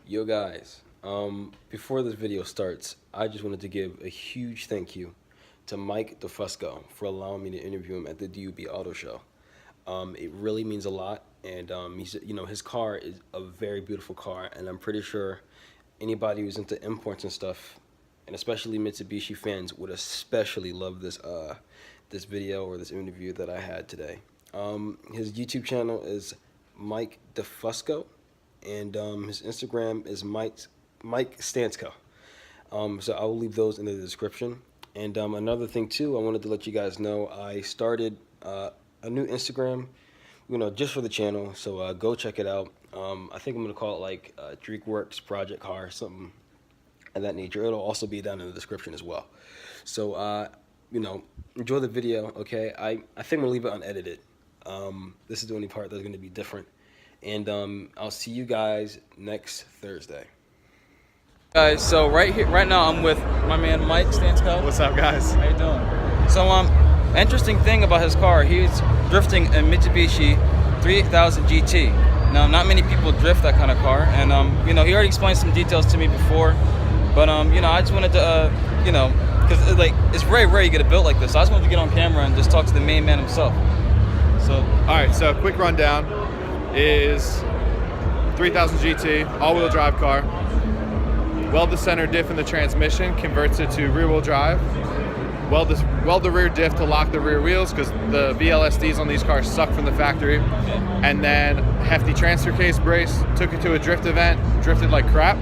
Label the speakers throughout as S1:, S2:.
S1: Yo guys, before this video starts, I just wanted to give a huge thank you to Mike Defusco for allowing me to interview him at the DUB Auto Show. It really means a lot, and his car is a very beautiful car, and I'm pretty sure anybody who's into imports and stuff, and especially Mitsubishi fans, would especially love this this video or this interview that I had today. His YouTube channel is Mike Defusco, and his Instagram is Mike Stansco. So I will leave those in the description. And another thing too, I wanted to let you guys know I started a new Instagram, just for the channel. So go check it out. I think I'm gonna call it like Dreekworks Project Car, something of that nature. It'll also be down in the description as well. So enjoy the video. Okay, I think I'm gonna leave it unedited. This is the only part that's gonna be different. And I'll see you guys next Thursday. Guys, so right now I'm with my man Mike Stansco.
S2: What's up, guys?
S1: How you doing? So interesting thing about his car, he's drifting a Mitsubishi 3000 GT. Now, not many people drift that kind of car, and he already explained some details to me before, but I just wanted to because it's very rare you get a build like this. So I just wanted to get on camera and just talk to the main man himself. So
S2: all right, so quick rundown is 3000 GT, all-wheel drive car. Weld the center diff in the transmission, converts it to rear-wheel drive. Weld the rear diff to lock the rear wheels because the VLSDs on these cars suck from the factory. And then hefty transfer case brace, took it to a drift event, drifted like crap,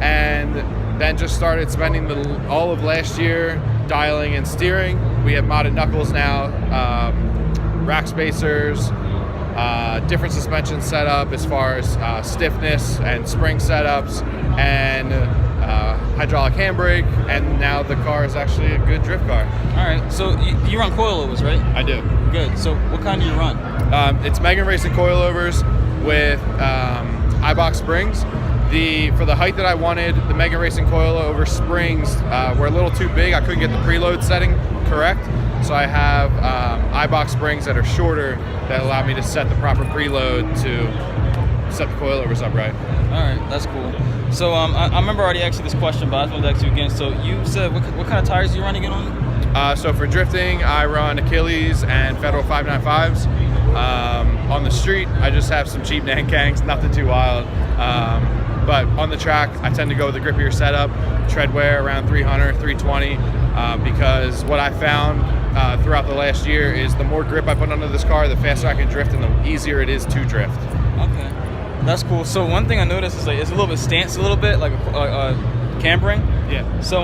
S2: and then just started spending all of last year dialing and steering. We have modded knuckles now, rack spacers, different suspension setup as far as stiffness and spring setups, and hydraulic handbrake, and now the car is actually a good drift car.
S1: All right, so you run coilovers, right?
S2: I do.
S1: Good. So what kind do you run?
S2: It's Megan Racing coilovers with iBox springs. For the height that I wanted, the Megan Racing coilover springs were a little too big. I couldn't get the preload setting correct. So I have iBox springs that are shorter that allow me to set the proper preload to set the coilovers up right.
S1: All right, that's cool. So I remember already asking this question, but I just wanted to ask you again. So you said what kind of tires do you run again on?
S2: So for drifting, I run Achilles and Federal 595s. On the street, I just have some cheap Nankangs, nothing too wild. But on the track, I tend to go with a grippier setup, tread wear around 300, 320, because what I found throughout the last year is the more grip I put under this car, the faster I can drift and the easier it is to drift.
S1: Okay, that's cool. So one thing I noticed is it's a little bit stance, a little bit like cambering.
S2: Yeah.
S1: So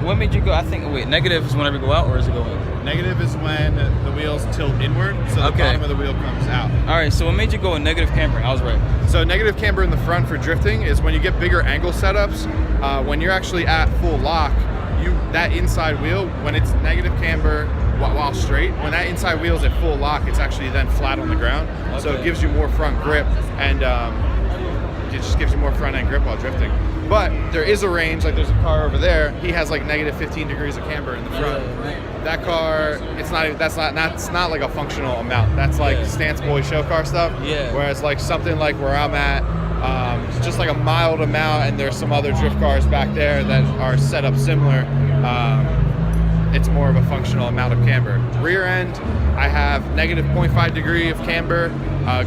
S1: what made you go? I think negative is whenever you go out, or is it go in?
S2: Negative is when the wheels tilt inward, so the bottom of the wheel comes out.
S1: All right, so what made you go with negative cambering? I was right.
S2: So negative camber in the front for drifting is when you get bigger angle setups. When you're actually at full lock, that inside wheel, when it's negative camber while straight, when that inside wheel is at full lock, it's actually then flat on the ground. Okay. So it gives you more front grip, and it just gives you more front end grip while drifting. But there is a range, like there's a car over there, he has like negative 15 degrees of camber in the front. That car, it's not like a functional amount. That's like Stance Boy show car stuff. Yeah. Whereas like something like where I'm at, it's just like a mild amount, and there's some other drift cars back there that are set up similar. It's more of a functional amount of camber. Rear end, I have negative 0.5 degree of camber.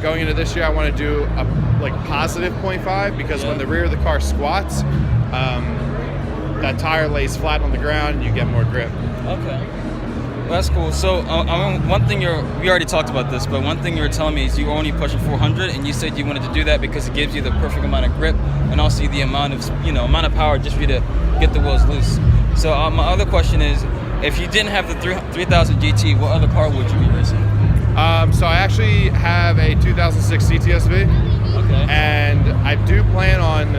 S2: Going into this year, I want to do a positive 0.5 because when the rear of the car squats, that tire lays flat on the ground and you get more grip.
S1: Okay. Well, that's cool. So one thing we already talked about this, but one thing you were telling me is you were only pushing 400, and you said you wanted to do that because it gives you the perfect amount of grip and also the amount of power just for you to get the wheels loose. So my other question is, if you didn't have the 3000 GT, what other car would you be racing?
S2: So I actually have a 2006 CTSV. Okay. And I do plan on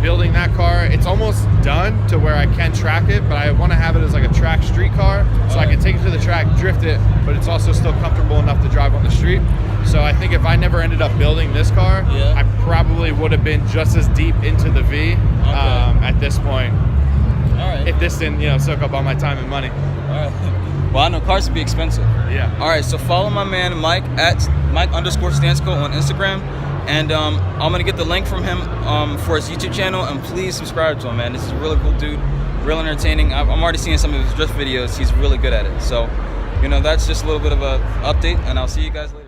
S2: building that car. It's almost done to where I can track it, but I want to have it as like a track street car, so I can take it to the track, drift it, but it's also still comfortable enough to drive on the street. So I think if I never ended up building this car, I probably would have been just as deep into the V at this point. All right. If this didn't, soak up all my time and money.
S1: All right. Well, I know cars would be expensive.
S2: Yeah.
S1: All right, so follow my man Mike at Mike_Stansco on Instagram.
S3: And I'm gonna get the link from him for his YouTube channel, and please subscribe to him, man. This is a really cool dude, real entertaining. I'm already seeing some of his drift videos. He's really good at it. So, you know, that's just a little bit of a update, and I'll see you guys later.